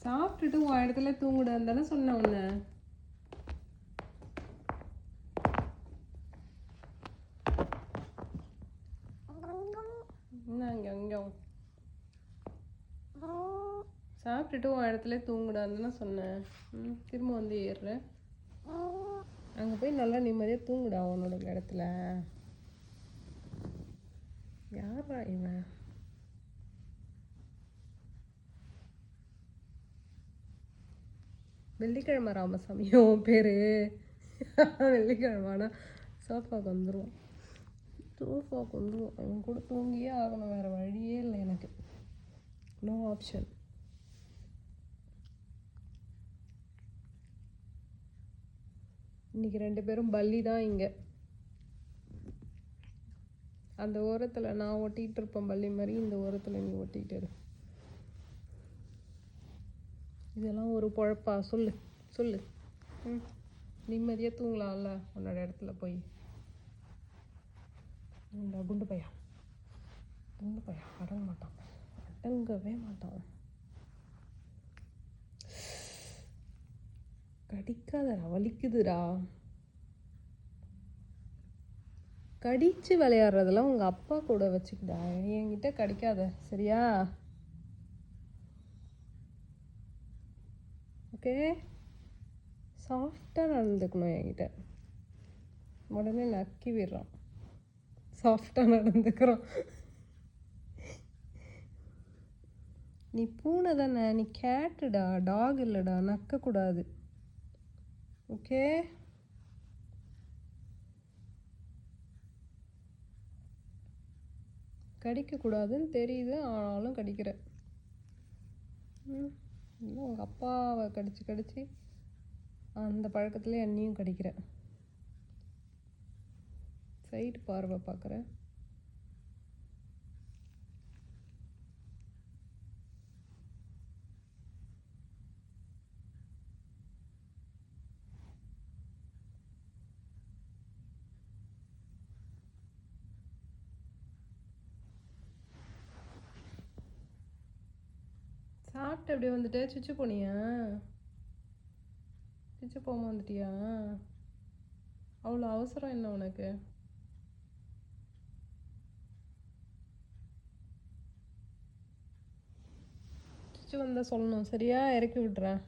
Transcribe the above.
சாப்பிட்டுட்டு உன் இடத்துல தூங்குடான்னு தானே சொன்னேன் உன்னை. என்ன அங்கே அங்கே சாப்பிட்டுட்டு உன் இடத்துல தூங்குடான்னு தானே சொன்னேன். திரும்ப வந்து ஏறுற. அங்கே போய் நல்லா நிம்மதியாக தூங்குடா உன்னோட இடத்துல. யாரா இவன்? வெள்ளிக்கிழமை ராமசாமியோ பேர். வெள்ளிக்கிழமை ஆனால் சோஃபாவுக்கு வந்துடுவோம். அவன் கூட தூங்கியே ஆகணும், வேறு வழியே இல்லை எனக்கு. No option. இன்னைக்கு 2 பேரும் பள்ளி தான் இங்கே. அந்த ஓரத்தில் நான் ஒட்டிகிட்டு இருப்பேன் பள்ளி மாதிரி, இந்த ஓரத்தில் நீ ஒட்டிகிட்டு இரு. இதெல்லாம் ஒரு பொழப்பா? சொல்லு சொல்லு. நிம்மதியாக தூங்கலாம்ல உன்னோட இடத்துல போய். இந்த குண்டு பையன் அடங்க மாட்டான், அடங்கவே மாட்டான். கடிக்காதடா, வலிக்குதுடா. கடிச்சு விளையாடுறதெல்லாம் உங்கள் அப்பா கூட வச்சுக்கிட்டா, என்கிட்ட கடிக்காத சரியா? ஓகே, சாஃப்டாக நடந்துக்கணும் என்கிட்ட. உடனே நக்கி விடுறான். சாஃப்டாக நடந்துக்கிறான். நீ பூனை தானே, நீ கேட்டுடா, டாக் இல்லைடா, நக்கக்கூடாது. ஓகே, கடிக்கக்கூடாதுன்னு தெரியுது, ஆனாலும் கடிக்கிற. உங்கள் அப்பாவை கடிச்சு அந்த பழக்கத்தில் என்னையும் கடிக்கிற. சைடு பார்வை பார்க்குற. சாப்பிட்டு அப்படியே வந்துட்டு சுச்சு போனியா? சுச்சு போகாம வந்துட்டியா? அவ்வளோ அவசரம் என்ன உனக்கு? சுச்சு வந்தால் சொல்லணும் சரியா? இறக்கி விட்றேன்.